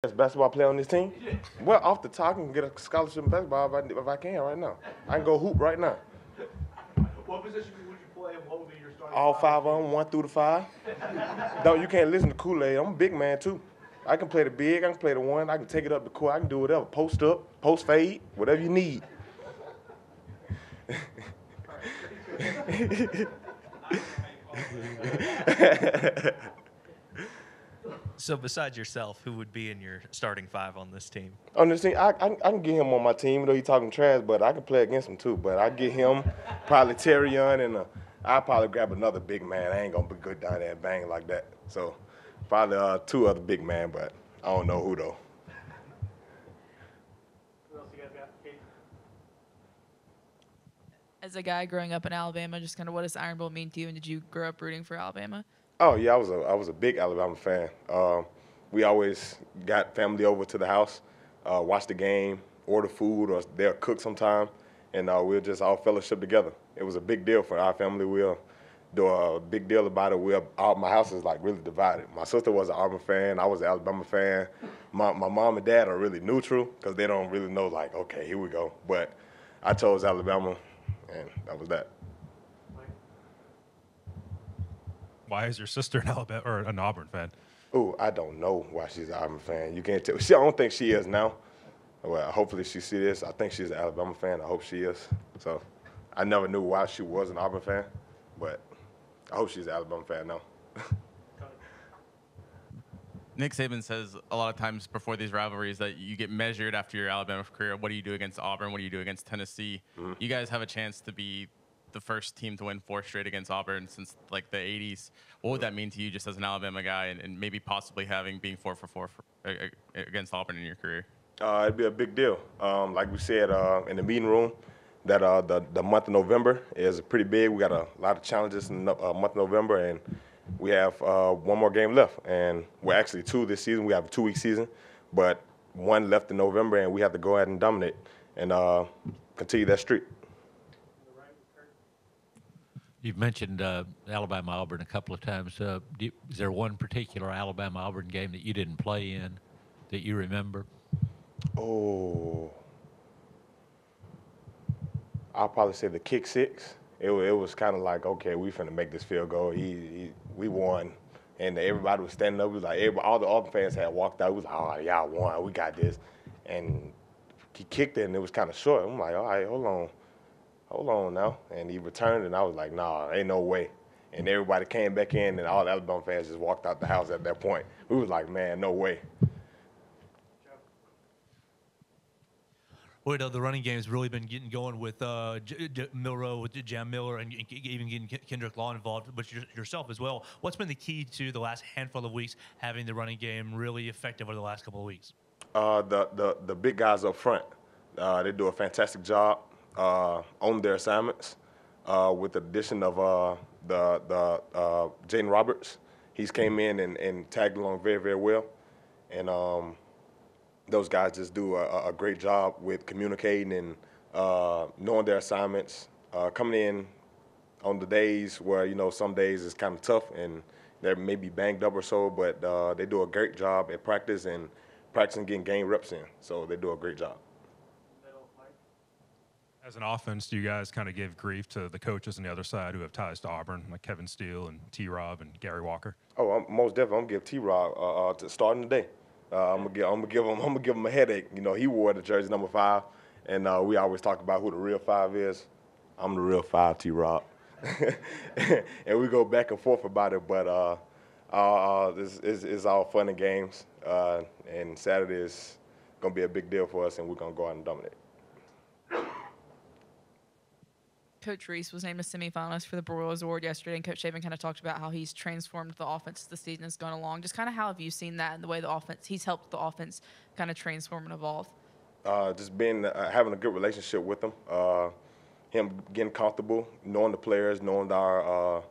Best basketball player on this team? Well, off the top, I can get a scholarship in basketball if I can right now. I can go hoop right now. What position would you play and what would be your starting All five? five of them, 1 through 5. Don't you can't listen to Kool-Aid. I'm a big man too. I can play the big. I can play the one. I can take it up the court. I can do whatever. Post up, post fade, whatever you need. So besides yourself, who would be in your starting five on this team? On this team, I can get him on my team, though he's talking trash, but I can play against him too. But I get him, probably Terrion, and I'll probably grab another big man. I ain't gonna be good down there and bang like that. So probably 2 other big men, but I don't know who though. Who else you guys got? Kate? As a guy growing up in Alabama, just kind of what does Iron Bowl mean to you, and did you grow up rooting for Alabama? Oh yeah, I was a big Alabama fan. We always got family over to the house, watch the game, order food, or they'll cook sometime, and we'll just all fellowship together. It was a big deal for our family. We'll do a big deal about it. My house is like really divided. My sister was an Auburn fan. I was an Alabama fan. My mom and dad are really neutral because they don't really know, like, okay, here we go. But I chose Alabama, and that was that. Why is your sister an Alabama or an Auburn fan? Oh, I don't know why she's an Auburn fan. You can't tell. I don't think she is now. Well, hopefully she see this. I think she's an Alabama fan. I hope she is. So I never knew why she was an Auburn fan, but I hope she's an Alabama fan now. Nick Saban says a lot of times before these rivalries that you get measured after your Alabama career. What do you do against Auburn? What do you do against Tennessee? Mm-hmm. You guys have a chance to be the first team to win 4 straight against Auburn since like the 80s. What would that mean to you just as an Alabama guy and maybe possibly being 4 for 4 against Auburn in your career? It'd be a big deal. Like we said in the meeting room, that the month of November is pretty big. We got a lot of challenges in the month of November, and we have 1 more game left. And we're actually 2 this season. We have a 2-week season, but 1 left in November, and we have to go ahead and dominate and continue that streak. You've mentioned Alabama-Auburn a couple of times. Is there one particular Alabama-Auburn game that you didn't play in that you remember? Oh, I'll probably say the kick 6. It was kind of like, okay, we finna make this field goal. We won, and everybody was standing up. It was like all the Auburn fans had walked out. It was like, oh, y'all won. We got this. And he kicked it, and it was kind of short. I'm like, all right, hold on now. And he returned, and I was like, nah, ain't no way. And everybody came back in, and all the Alabama fans just walked out the house at that point. We was like, man, no way. Roydell, the running game has really been getting going with Milroe, with Jam Miller, and even getting Kendrick Law involved, but yourself as well. What's been the key to the last handful of weeks having the running game really effective over the last couple of weeks? The big guys up front, they do a fantastic job on their assignments. With the addition of Jaden Roberts, he's came in and tagged along very, very well, and those guys just do a great job with communicating and knowing their assignments, coming in on the days where, some days it's kind of tough and they're maybe banged up or so, but they do a great job at practice and practicing getting game reps in. So they do a great job. As an offense, do you guys kind of give grief to the coaches on the other side who have ties to Auburn, like Kevin Steele and T-Rob and Gary Walker? Oh, most definitely. I'm gonna give T-Rob to starting the day. I'm gonna give him a headache. He wore the jersey number 5, and we always talk about who the real 5 is. I'm the real 5, T-Rob, and we go back and forth about it. But it's all fun and games, and Saturday is gonna be a big deal for us, and we're gonna go out and dominate. Coach Reese was named a semifinalist for the Broyles Award yesterday, and Coach Saban kind of talked about how he's transformed the offense as the season has gone along. Just kind of how have you seen that and the way he's helped the offense kind of transform and evolve? Just having a good relationship with him, him getting comfortable, knowing the players, knowing our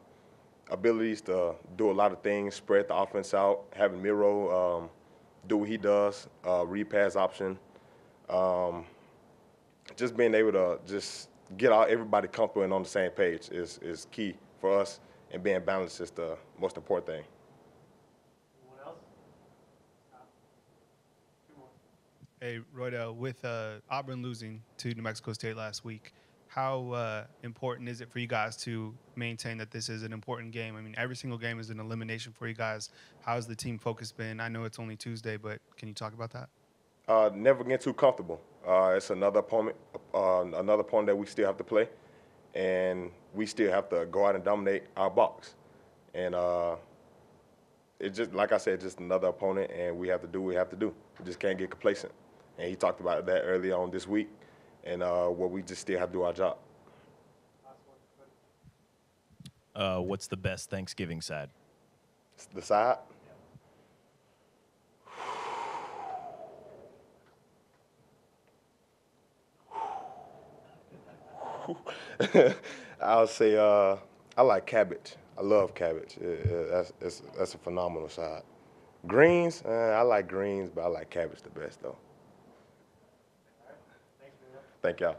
abilities to do a lot of things, spread the offense out, having Miro do what he does, read pass option, just being able to just get everybody comfortable and on the same page is key for us, and being balanced is the most important thing. Anyone else? Hey, Roydell, with Auburn losing to New Mexico State last week, how important is it for you guys to maintain that this is an important game? I mean, every single game is an elimination for you guys. How's the team focus been? I know it's only Tuesday, but can you talk about that? Never get too comfortable. It's another opponent that we still have to play, and we still have to go out and dominate our box. And it's just like I said, just another opponent, and we have to do what we have to do. We just can't get complacent. And he talked about that earlier on this week, and where we just still have to do our job. What's the best Thanksgiving side? The side. I'll say I like cabbage. I love cabbage. That's a phenomenal side. Greens, I like greens, but I like cabbage the best though. Thank y'all.